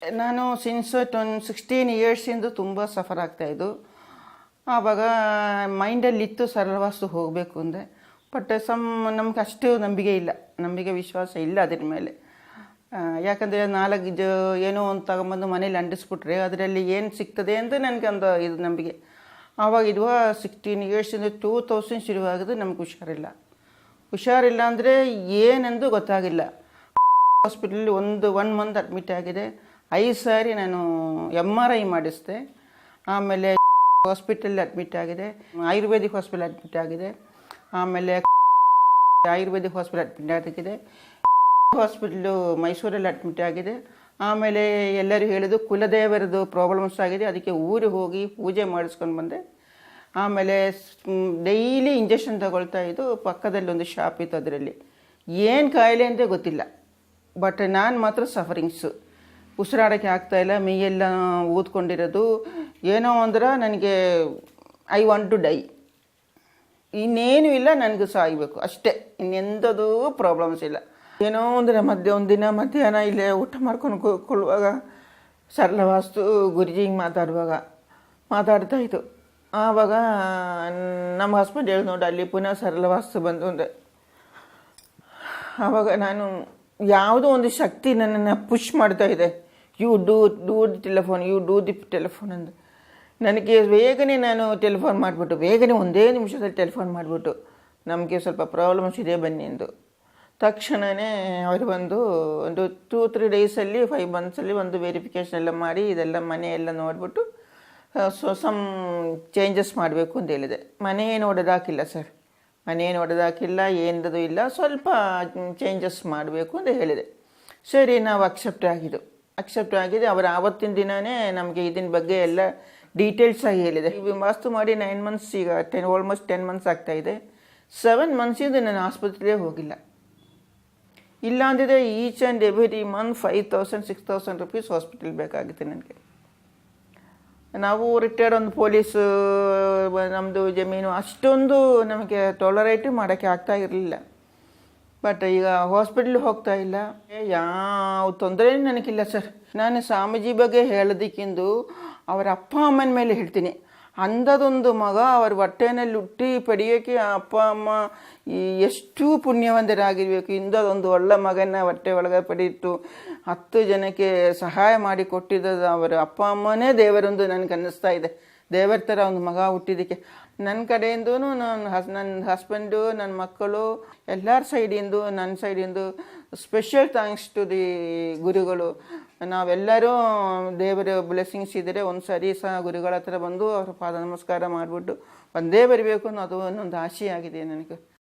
ನಾನು ಸಿನ್ಸ್ 16 ಇಯರ್ಸಿಂದ ತುಂಬ ಸಫರ್ ಆಗ್ತಾಯಿದ್ದು. ಆವಾಗ ಮೈಂಡಲ್ಲಿತ್ತು ಸರಳವಾಸ್ತು ಹೋಗಬೇಕು ಅಂದೆ. ಬಟ್ ನಮ್ಗೆ ಅಷ್ಟು ನಂಬಿಕೆ ವಿಶ್ವಾಸ ಇಲ್ಲ ಅದ್ರ ಮೇಲೆ. ಯಾಕಂದರೆ 4 ಏನೋ ಒಂದು ತಗೊಂಬಂದು ಮನೇಲಿ ಅಂಟಿಸ್ಬಿಟ್ರೆ ಅದರಲ್ಲಿ ಏನು ಸಿಗ್ತದೆ ಅಂತ ನನಗೆ ಒಂದು ಇದು ನಂಬಿಕೆ. ಆವಾಗ 16 ಇಯರ್ಸಿಂದ 2000 ಶುರುವಾಗೋದು. ನಮ್ಗೆ ಹುಷಾರಿಲ್ಲ ಅಂದರೆ ಏನೆಂದು ಗೊತ್ತಾಗಿಲ್ಲ. ಹಾಸ್ಪಿಟಲಲ್ಲಿ 1 ಮಂತ್ ಅಡ್ಮಿಟ್ ಆಗಿದೆ. 5 ಸಾರಿ ನಾನು MRI ಮಾಡಿಸಿದೆ. ಆಮೇಲೆ ಹಾಸ್ಪಿಟಲ್ ಅಡ್ಮಿಟ್ ಆಗಿದೆ, ಆಯುರ್ವೇದಿಕ್ ಹಾಸ್ಪಿಟಲ್ ಅಡ್ಮಿಟ್ ಆಗಿದೆ. ಆಮೇಲೆ ಆಯುರ್ವೇದಿಕ್ ಹಾಸ್ಪಿಟಲ್ ಅಡ್ಮಿಟ್ ಆಗಿದೆ, ಹಾಸ್ಪಿಟ್ಲು ಮೈಸೂರಲ್ಲಿ ಅಡ್ಮಿಟ್ ಆಗಿದೆ. ಆಮೇಲೆ ಎಲ್ಲರೂ ಹೇಳಿದ್ರು ಕುಲದೇವರದು ಪ್ರಾಬ್ಲಮ್ಸ್ ಆಗಿದೆ, ಅದಕ್ಕೆ ಊರಿಗೆ ಹೋಗಿ ಪೂಜೆ ಮಾಡಿಸ್ಕೊಂಡು ಬಂದೆ. ಆಮೇಲೆ ಡೈಲಿ ಇಂಜೆಕ್ಷನ್ ತಗೊಳ್ತಾ ಇದ್ದು. ಪಕ್ಕದಲ್ಲಿ ಒಂದು ಶಾಪ್ ಇತ್ತು, ಅದರಲ್ಲಿ ಏನು ಕಾಯಿಲೆ ಅಂತ ಗೊತ್ತಿಲ್ಲ. ಬಟ್ ನಾನು ಮಾತ್ರ ಸಫರಿಂಗ್ಸು, ಉಸಿರಾಡೋಕ್ಕೆ ಆಗ್ತಾಯಿಲ್ಲ, ಮೈಯೆಲ್ಲ ಊದ್ಕೊಂಡಿರೋದು. ಏನೋ ಅಂದ್ರೆ ನನಗೆ ಐ ವಾಂಟ್ ಟು ಡೈ, ಇನ್ನೇನು ಇಲ್ಲ, ನನಗೆ ಸಾಯಬೇಕು ಅಷ್ಟೇ, ಇನ್ನೆಂಥದ್ದು ಪ್ರಾಬ್ಲಮ್ಸ್ ಇಲ್ಲ. ಏನೋ ಅಂದರೆ ಒಂದಿನ ಮಧ್ಯಾಹ್ನ ಇಲ್ಲೇ ಊಟ ಮಾಡ್ಕೊಂಡು ಕೊಳ್ಳುವಾಗ ಸರಳವಾಸ್ತು ಗುರುಜಿಗೆ ಮಾತಾಡ್ತಾಯಿತ್ತು. ಆವಾಗ ನಮ್ಮ ಹಸ್ಬೆಂಡ್ ಹೇಳಿ ನೋಡಿ, ಅಲ್ಲಿ ಪುನಃ ಸರಳವಾಸ್ತು ಬಂದು ಅಂದರೆ ಆವಾಗ ನಾನು ಯಾವುದೋ ಒಂದು ಶಕ್ತಿ ನನ್ನನ್ನು ಪುಷ್ ಮಾಡ್ತಾಯಿದೆ. ಯು ಡೂ ದಿ ಟೆಲಿಫೋನ್ ಅಂದು ನನಗೆ ಬೇಗನೆ ನಾನು ಟೆಲಿಫೋನ್ ಮಾಡಿಬಿಟ್ಟು, ಬೇಗನೆ 1 ನಿಮಿಷದಲ್ಲಿ ಟೆಲಿಫೋನ್ ಮಾಡಿಬಿಟ್ಟು, ನಮಗೆ ಸ್ವಲ್ಪ ಪ್ರಾಬ್ಲಮ್ಸ್ ಇದೆ ಬನ್ನಿ ಎಂದು. ತಕ್ಷಣವೇ ಅವರು ಬಂದು ಒಂದು 2-3 ಡೇಸಲ್ಲಿ 5 ಮಂತ್ಸಲ್ಲಿ ಒಂದು ವೆರಿಫಿಕೇಷನ್ ಎಲ್ಲ ಮಾಡಿ ಇದೆಲ್ಲ ಮನೆ ಎಲ್ಲ ನೋಡಿಬಿಟ್ಟು ಸಮ್ ಚೇಂಜಸ್ ಮಾಡಬೇಕು ಅಂತ ಹೇಳಿದೆ. ಮನೆ ನೋಡೋದಾಕಿಲ್ಲ ಸರ್, ಮನೆ ನೋಡೋದಾಕಿಲ್ಲ, ಏನದು ಇಲ್ಲ, ಸ್ವಲ್ಪ ಚೇಂಜಸ್ ಮಾಡಬೇಕು ಅಂತ ಹೇಳಿದೆ. ಸರಿ, ನಾವು ಅಕ್ಸೆಪ್ಟ್ ಆಗಿದೆ. ಅವರ ಆವತ್ತಿನ ದಿನವೇ ನಮಗೆ ಇದನ್ನ ಬಗ್ಗೆ ಎಲ್ಲ ಡೀಟೇಲ್ಸ್ ಆಗಿ ಹೇಳಿದೆ. ವಾಸ್ತು ಮಾಡಿ 9 ಮಂತ್ಸ್, ಈಗ ಆಲ್ಮೋಸ್ಟ್ 10 ಮಂತ್ಸ್ ಆಗ್ತಾಯಿದೆ. 7 ಮಂತ್ಸಿಂದ ನಾನು ಆಸ್ಪತ್ರೆಗೆ ಹೋಗಿಲ್ಲ. ಇಲ್ಲ ಅಂದಿದೆ each and every month 5,000-6,000 rupees hospital ಬೇಕಾಗುತ್ತೆ ನನಗೆ. ನಾವು ರಿಟೈರ್ಡ್ ಒಂದು ಪೊಲೀಸು, ನಮ್ಮದು ಜಮೀನು ಅಷ್ಟೊಂದು ನಮಗೆ ಟೊಲರೇಟ್ ಮಾಡೋಕ್ಕೆ ಆಗ್ತಾ ಇರಲಿಲ್ಲ. ಬಟ್ ಈಗ ಹಾಸ್ಪಿಟ್ಲಿಗೆ ಹೋಗ್ತಾ ಇಲ್ಲ, ಯಾವ ತೊಂದರೆ ನನಗಿಲ್ಲ ಸರ್. ನಾನು ಸ್ವಾಮೀಜಿ ಬಗ್ಗೆ ಹೇಳೋದಕ್ಕಿಂತ ಅವರ ಅಪ್ಪ ಅಮ್ಮನ ಮೇಲೆ ಹೇಳ್ತೀನಿ. ಅಂಥದ್ದೊಂದು ಮಗ ಅವ್ರ ಹೊಟ್ಟೆನಲ್ಲಿ ಹುಟ್ಟಿ ಪಡೆಯೋಕ್ಕೆ ಅಪ್ಪ ಅಮ್ಮ ಎಷ್ಟು ಪುಣ್ಯವಂತರಾಗಿರಬೇಕು. ಇಂಥದ್ದೊಂದು ಒಳ್ಳೆ ಮಗನ ಹೊಟ್ಟೆ ಒಳಗೆ ಪಡೀತು 10 ಜನಕ್ಕೆ ಸಹಾಯ ಮಾಡಿ ಕೊಟ್ಟಿದ್ದು ಅವರ ಅಪ್ಪ ಅಮ್ಮನೇ ದೇವರೊಂದು ನನಗೆ ಅನ್ನಿಸ್ತಾ ಇದೆ. ದೇವರ ಥರ ಒಂದು ಮಗ ಹುಟ್ಟಿದ್ದಕ್ಕೆ ನನ್ನ ಕಡೆಯಿಂದೂ, ನನ್ನ ಹಸ್ಬೆಂಡು, ನನ್ನ ಮಕ್ಕಳು, ಎಲ್ಲರ ಸೈಡಿಂದು, ನನ್ನ ಸೈಡಿಂದು ಸ್ಪೆಷಲ್ ಥ್ಯಾಂಕ್ಸ್ ಟು ದಿ ಗುರುಗಳು. ನಾವೆಲ್ಲರೂ ದೇವರ ಬ್ಲೆಸ್ಸಿಂಗ್ಸ್ ಇದ್ದರೆ ಒಂದು ಸರಿ ಸಹ ಗುರುಗಳ ಹತ್ರ ಬಂದು ಅವ್ರ ಪಾದ ನಮಸ್ಕಾರ ಮಾಡಿಬಿಟ್ಟು ಒಂದೇ ಬರಬೇಕು ಅನ್ನೋದು ಒಂದೊಂದು ಆಸೆ ಆಗಿದೆ ನನಗೆ.